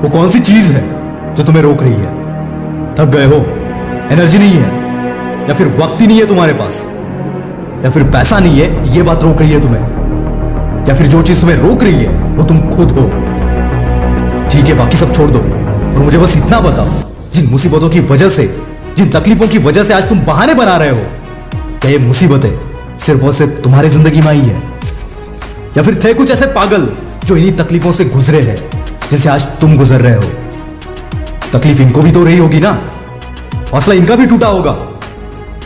वो कौन सी चीज है जो तुम्हें रोक रही है? थक गए हो, एनर्जी नहीं है, या फिर वक्त ही नहीं है तुम्हारे पास, या फिर पैसा नहीं है, ये बात रोक रही है तुम्हें, या फिर जो चीज तुम्हें रोक रही है वो तुम खुद हो। ठीक है, बाकी सब छोड़ दो और मुझे बस इतना बताओ, जिन मुसीबतों की वजह से, जिन तकलीफों की वजह से आज तुम बहाने बना रहे हो, क्या ये मुसीबतें सिर्फ और सिर्फ तुम्हारी जिंदगी में आई है, या फिर थे कुछ ऐसे पागल जो इन्हीं तकलीफों से गुजरे हैं जिनसे आज तुम गुजर रहे हो? तकलीफ इनको भी तो रही होगी ना, हौसला इनका भी टूटा होगा,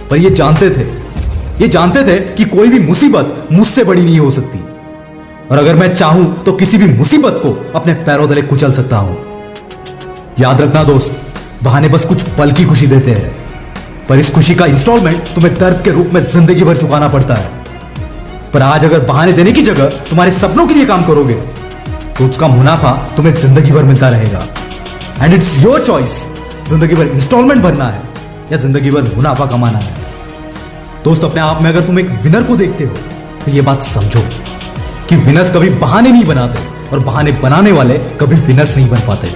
पर ये जानते थे कि कोई भी मुसीबत मुझसे बड़ी नहीं हो सकती, और अगर मैं चाहूं तो किसी भी मुसीबत को अपने पैरों तले कुचल सकता हूं। याद रखना दोस्त, बहाने बस कुछ पल की खुशी देते हैं, पर इस खुशी का इंस्टॉलमेंट तुम्हें दर्द के रूप में जिंदगी भर चुकाना पड़ता है। पर आज अगर बहाने देने की जगह तुम्हारे सपनों के लिए काम करोगे तो उसका मुनाफा तुम्हें जिंदगी भर मिलता रहेगा। एंड इट्स योर चॉइस, जिंदगी भर इंस्टॉलमेंट भरना है या जिंदगी भर मुनाफा कमाना है। दोस्त, अपने आप में अगर तुम एक विनर को देखते हो तो यह बात समझो कि विनर्स कभी बहाने नहीं बनाते और बहाने बनाने वाले कभी विनर्स नहीं बन पाते।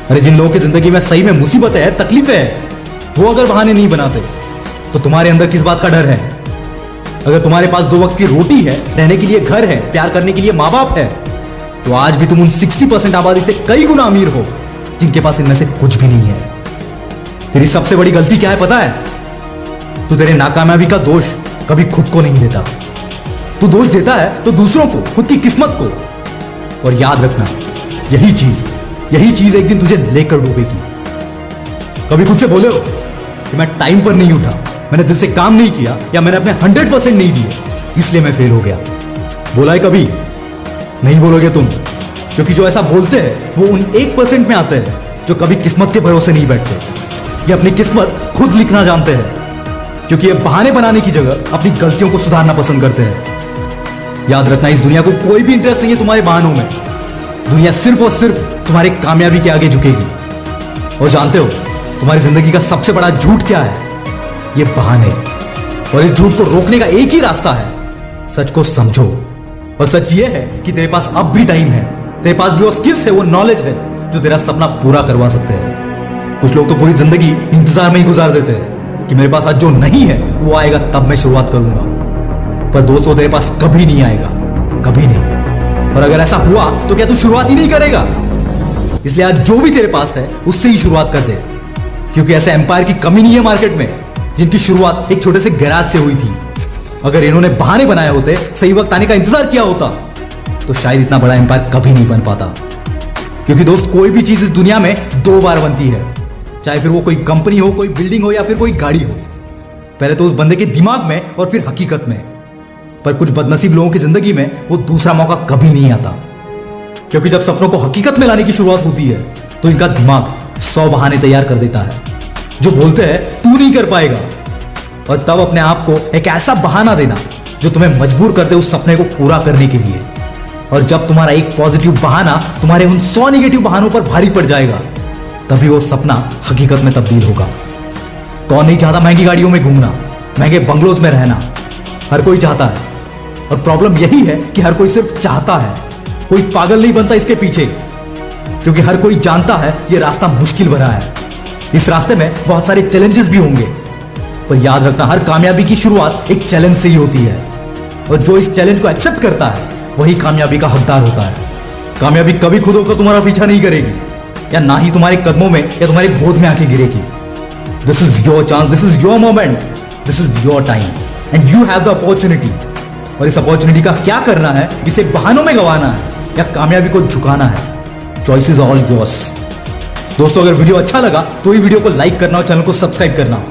अरे जिन लोगों की जिंदगी में सही में मुसीबतें हैं, तकलीफें हैं, वो अगर बहाने नहीं बनाते तो तुम्हारे अंदर किस बात का डर है? अगर तुम्हारे पास 2 वक्त की रोटी है, रहने के लिए घर है, प्यार करने के लिए माँ बाप है, तो आज भी तुम उन 60% आबादी से कई गुना अमीर हो जिनके पास इनमें से कुछ भी नहीं है। तेरी सबसे बड़ी गलती क्या है पता है? तू तेरे नाकामयाबी का दोष कभी खुद को नहीं देता। तू दोष देता है तो दूसरों को, खुद की किस्मत को। और याद रखना, यही चीज एक दिन तुझे लेकर डूबेगी। कभी खुद से बोले हो कि मैं टाइम पर नहीं उठा, मैंने दिल से काम नहीं किया, या मैंने अपने 100% नहीं दिए इसलिए मैं फेल हो गया? बोला है कभी? नहीं बोलोगे तुम, क्योंकि जो ऐसा बोलते हैं वो उन 1% में आते हैं जो कभी किस्मत के भरोसे नहीं बैठते। ये अपनी किस्मत खुद लिखना जानते हैं, क्योंकि ये बहाने बनाने की जगह अपनी गलतियों को सुधारना पसंद करते हैं। याद रखना, इस दुनिया को कोई भी इंटरेस्ट नहीं है तुम्हारे बहानों में। दुनिया सिर्फ और सिर्फ तुम्हारी कामयाबी के आगे झुकेगी। और जानते हो तुम्हारी जिंदगी का सबसे बड़ा झूठ क्या है? ये बहाने। और इस झूठ को रोकने का एक ही रास्ता है, सच को समझो। और सच ये है कि तेरे पास अब भी टाइम है, तेरे पास भी वो स्किल्स है, वो नॉलेज है जो तेरा सपना पूरा करवा सकते हैं। कुछ लोग तो पूरी जिंदगी इंतजार में ही गुजार देते हैं कि मेरे पास आज जो नहीं है वो आएगा तब मैं शुरुआत करूंगा। पर दोस्तों, तेरे पास कभी नहीं आएगा, कभी नहीं। और अगर ऐसा हुआ तो क्या तू शुरुआत ही नहीं करेगा? इसलिए आज जो भी तेरे पास है उससे ही शुरुआत कर दे, क्योंकि ऐसे एम्पायर की कमी नहीं है मार्केट में जिनकी शुरुआत एक छोटे से गैराज से हुई थी। अगर इन्होंने बहाने बनाए होते, सही वक्त आने का इंतजार किया होता, तो शायद इतना बड़ा एम्पायर कभी नहीं बन पाता। क्योंकि दोस्त, कोई भी चीज इस दुनिया में 2 बार बनती है, चाहे फिर वो कोई कंपनी हो, कोई बिल्डिंग हो, या फिर कोई गाड़ी हो। पहले तो उस बंदे के दिमाग में और फिर हकीकत में। पर कुछ बदनसीब लोगों की जिंदगी में वो दूसरा मौका कभी नहीं आता, क्योंकि जब सपनों को हकीकत में लाने की शुरुआत होती है तो इनका दिमाग 100 बहाने तैयार कर देता है जो बोलते हैं तू नहीं कर पाएगा। और तब अपने आप को एक ऐसा बहाना देना जो तुम्हें मजबूर कर दे उस सपने को पूरा करने के लिए। और जब तुम्हारा एक पॉजिटिव बहाना तुम्हारे उन 100 नेगेटिव बहानों पर भारी पड़ जाएगा, तभी वो सपना हकीकत में तब्दील होगा। कौन नहीं चाहता महंगी गाड़ियों में घूमना, महंगे बंगलोज में रहना? हर कोई चाहता है। और प्रॉब्लम यही है कि हर कोई सिर्फ चाहता है, कोई पागल नहीं बनता इसके पीछे, क्योंकि हर कोई जानता है ये रास्ता मुश्किल भरा है। इस रास्ते में बहुत सारे चैलेंजेस भी होंगे, पर याद रखना, हर कामयाबी की शुरुआत एक चैलेंज से ही होती है। और जो इस चैलेंज को एक्सेप्ट करता है वही कामयाबी का हकदार होता है। कामयाबी कभी खुद होकर तुम्हारा पीछा नहीं करेगी, या ना ही तुम्हारे कदमों में या तुम्हारी गोद में आके गिरेगी। This is your chance, this is your moment, this is your time, and you have the opportunity. और इस अपॉर्चुनिटी का क्या करना है? इसे बहानों में गंवाना है या कामयाबी को झुकाना है? Choice is all yours. दोस्तों, अगर वीडियो अच्छा लगा तो ही वीडियो को लाइक करना और चैनल को सब्सक्राइब करना।